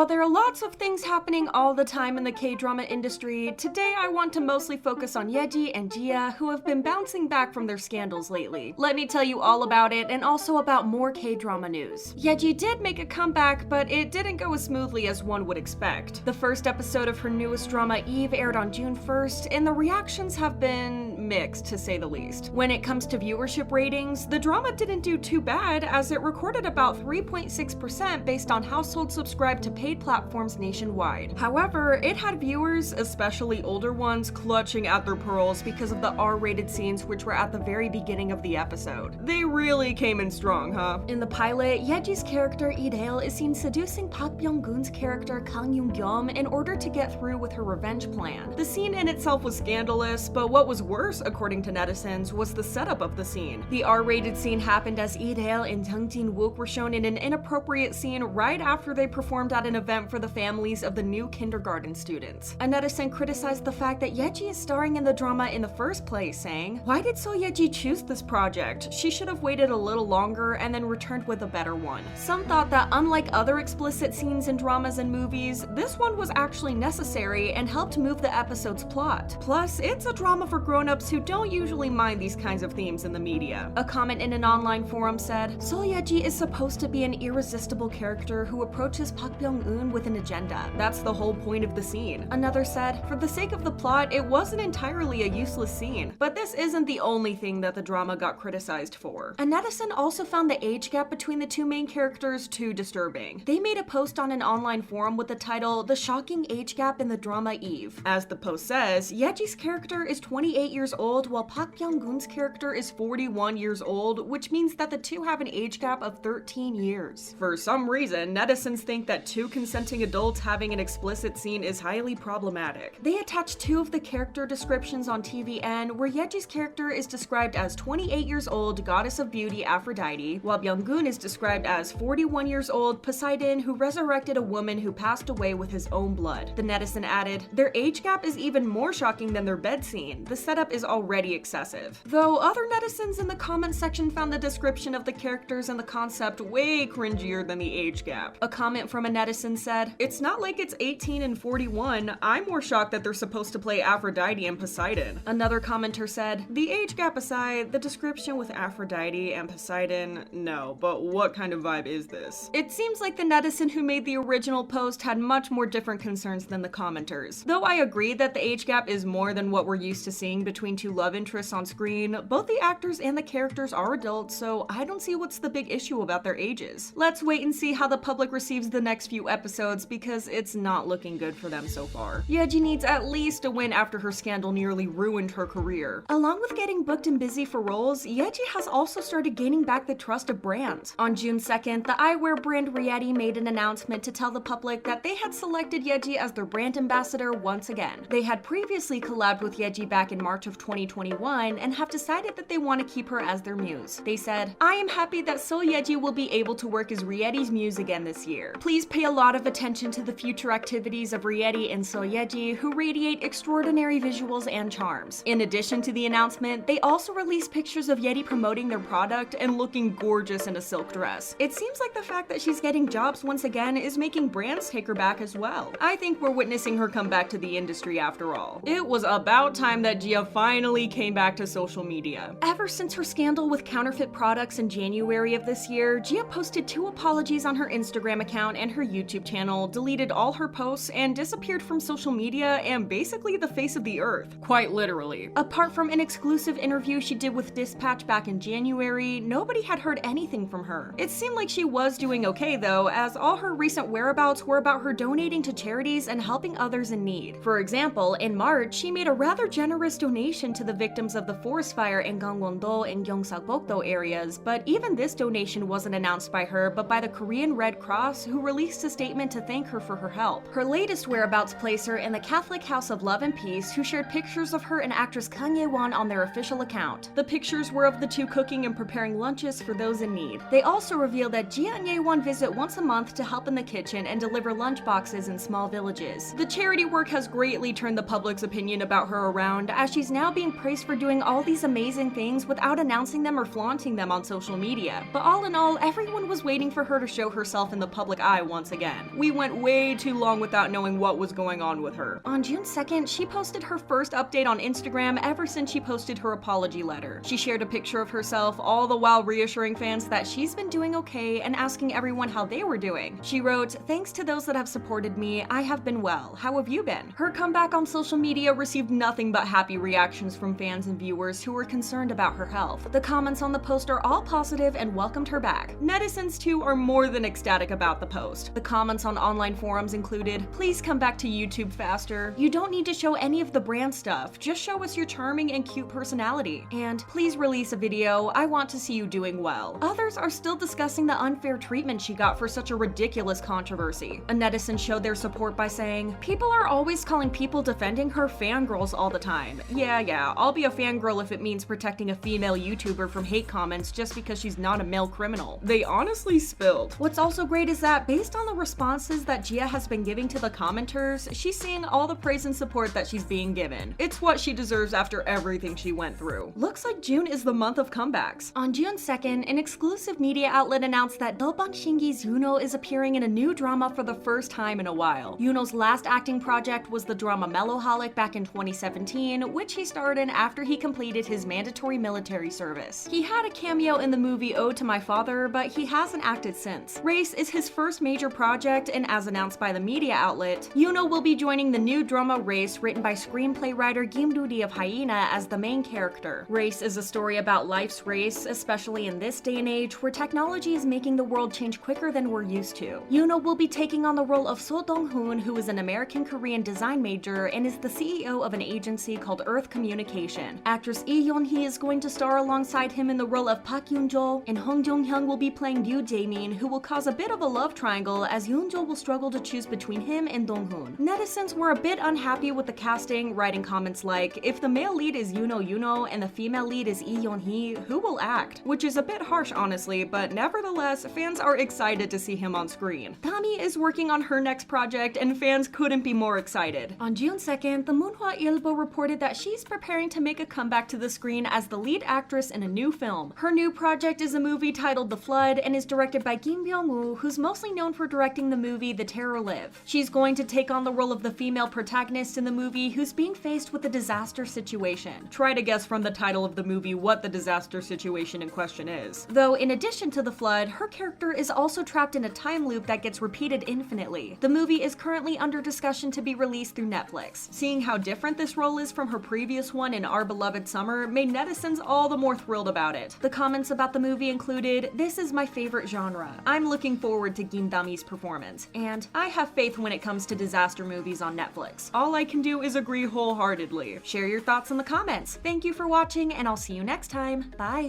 While there are lots of things happening all the time in the K-drama industry, today I want to mostly focus on Ye Ji and Jia, who have been bouncing back from their scandals lately. Let me tell you all about it, and also about more K-drama news. Ye Ji did make a comeback, but it didn't go as smoothly as one would expect. The first episode of her newest drama, Eve, aired on June 1st, and the reactions have been mixed, to say the least. When it comes to viewership ratings, the drama didn't do too bad, as it recorded about 3.6% based on households subscribed to paid platforms nationwide. However, it had viewers, especially older ones, clutching at their pearls because of the R-rated scenes which were at the very beginning of the episode. They really came in strong, huh? In the pilot, Ye Ji's character Lee-dae is seen seducing Park Byung-gun's character Kang Yoon-gyum in order to get through with her revenge plan. The scene in itself was scandalous, but what was worse, according to netizens, was the setup of the scene. The R-rated scene happened as Lee-dae and Jung Jin-wook were shown in an inappropriate scene right after they performed at an event for the families of the new kindergarten students. A netizen criticized the fact that Ye Ji is starring in the drama in the first place, saying, "Why did Seo Ye Ji choose this project? She should have waited a little longer and then returned with a better one." Some thought that unlike other explicit scenes in dramas and movies, this one was actually necessary and helped move the episode's plot. Plus, it's a drama for grown-ups who don't usually mind these kinds of themes in the media. A comment in an online forum said, "Seo Ye Ji is supposed to be an irresistible character who approaches Park Byung-eun with an agenda. That's the whole point of the scene." Another said, "For the sake of the plot, it wasn't entirely a useless scene." But this isn't the only thing that the drama got criticized for. A netizen also found the age gap between the two main characters too disturbing. They made a post on an online forum with the title, "The Shocking Age Gap in the Drama Eve." As the post says, Ye Ji's character is 28 years old while Park Byung-gun's character is 41 years old, which means that the two have an age gap of 13 years. For some reason, netizens think that two consenting adults having an explicit scene is highly problematic. They attached two of the character descriptions on TVN, where Ye Ji's character is described as 28 years old goddess of beauty Aphrodite, while Byung-gun is described as 41 years old Poseidon who resurrected a woman who passed away with his own blood. The netizen added, "Their age gap is even more shocking than their bed scene. The setup is already excessive." Though other netizens in the comment section found the description of the characters and the concept way cringier than the age gap. A comment from a netizen said, "It's not like it's 18 and 41. I'm more shocked that they're supposed to play Aphrodite and Poseidon." Another commenter said, "The age gap aside, the description with Aphrodite and Poseidon, no, but what kind of vibe is this?" It seems like the netizen who made the original post had much more different concerns than the commenters. Though I agree that the age gap is more than what we're used to seeing between two love interests on screen, both the actors and the characters are adults, so I don't see what's the big issue about their ages. Let's wait and see how the public receives the next few episodes, because it's not looking good for them so far. Ye Ji needs at least a win after her scandal nearly ruined her career. Along with getting booked and busy for roles, Ye Ji has also started gaining back the trust of brands. On June 2nd, the eyewear brand Rieti made an announcement to tell the public that they had selected Ye Ji as their brand ambassador once again. They had previously collabed with Ye Ji back in March of 2021 and have decided that they want to keep her as their muse. They said, "I am happy that Seo Ye Ji will be able to work as Rieti's muse again this year. Please pay a lot of attention to the future activities of Rieti and Seo Ye Ji, who radiate extraordinary visuals and charms." In addition to the announcement, they also released pictures of Ye Ji promoting their product and looking gorgeous in a silk dress. It seems like the fact that she's getting jobs once again is making brands take her back as well. I think we're witnessing her come back to the industry after all. It was about time that Jia finally came back to social media. Ever since her scandal with counterfeit products in January of this year, Jia posted 2 apologies on her Instagram account and her YouTube channel, deleted all her posts, and disappeared from social media and basically the face of the earth. Quite literally. Apart from an exclusive interview she did with Dispatch back in January, nobody had heard anything from her. It seemed like she was doing okay though, as all her recent whereabouts were about her donating to charities and helping others in need. For example, in March, she made a rather generous donation to the victims of the forest fire in Gangwon-do and Gyeongsang-bokdo areas, but even this donation wasn't announced by her, but by the Korean Red Cross, who released a statement to thank her for her help. Her latest whereabouts place her in the Catholic House of Love and Peace, who shared pictures of her and actress Kang Ye-won on their official account. The pictures were of the two cooking and preparing lunches for those in need. They also revealed that Jia and Ye-won visit once a month to help in the kitchen and deliver lunch boxes in small villages. The charity work has greatly turned the public's opinion about her around, as she's now now being praised for doing all these amazing things without announcing them or flaunting them on social media. But all in all, everyone was waiting for her to show herself in the public eye once again. We went way too long without knowing what was going on with her. On June 2nd, she posted her first update on Instagram ever since she posted her apology letter. She shared a picture of herself, all the while reassuring fans that she's been doing okay and asking everyone how they were doing. She wrote, "Thanks to those that have supported me, I have been well. How have you been?" Her comeback on social media received nothing but happy reactions from fans and viewers who were concerned about her health. The comments on the post are all positive and welcomed her back. Netizens too are more than ecstatic about the post. The comments on online forums included, "Please come back to YouTube faster. You don't need to show any of the brand stuff. Just show us your charming and cute personality. And please release a video. I want to see you doing well." Others are still discussing the unfair treatment she got for such a ridiculous controversy. A netizen showed their support by saying, "People are always calling people defending her fangirls all the time. Yeah, I'll be a fangirl if it means protecting a female YouTuber from hate comments just because she's not a male criminal." They honestly spilled. What's also great is that based on the responses that Jia has been giving to the commenters, she's seeing all the praise and support that she's being given. It's what she deserves after everything she went through. Looks like June is the month of comebacks. On June 2nd, an exclusive media outlet announced that Dolban Shingi's Yuno is appearing in a new drama for the first time in a while. Yuno's last acting project was the drama Mellowholic back in 2017, which he starred in after he completed his mandatory military service. He had a cameo in the movie Ode to My Father, but he hasn't acted since. Race is his first major project, and as announced by the media outlet, Yuno will be joining the new drama Race, written by screenplay writer Kim Doo-ri of Hyena, as the main character. Race is a story about life's race, especially in this day and age where technology is making the world change quicker than we're used to. Yuno will be taking on the role of So Dong-hoon, who is an American-Korean design major and is the CEO of an agency called Earth Communication. Actress Lee Yeon-hee is going to star alongside him in the role of Park Yoon-jo, and Hong Jong-hyun will be playing Yoo Jae-min, who will cause a bit of a love triangle as Yoon-jo will struggle to choose between him and Dong-hoon. Netizens were a bit unhappy with the casting, writing comments like, "If the male lead is Yuno and the female lead is Lee Yeon-hee, who will act?" Which is a bit harsh honestly, but nevertheless, fans are excited to see him on screen. Dami is working on her next project and fans couldn't be more excited. On June 2nd, the Munhwa Ilbo reported that she's preparing to make a comeback to the screen as the lead actress in a new film. Her new project is a movie titled The Flood and is directed by Kim Byung-woo, who's mostly known for directing the movie The Terror Live. She's going to take on the role of the female protagonist in the movie who's being faced with a disaster situation. Try to guess from the title of the movie what the disaster situation in question is. Though in addition to the flood, her character is also trapped in a time loop that gets repeated infinitely. The movie is currently under discussion to be released through Netflix. Seeing how different this role is from her previous one in Our Beloved Summer made netizens all the more thrilled about it. The comments about the movie included, "This is my favorite genre. I'm looking forward to Kim Dami's performance. And I have faith when it comes to disaster movies on Netflix. All I can do is agree wholeheartedly." Share your thoughts in the comments. Thank you for watching, and I'll see you next time. Bye!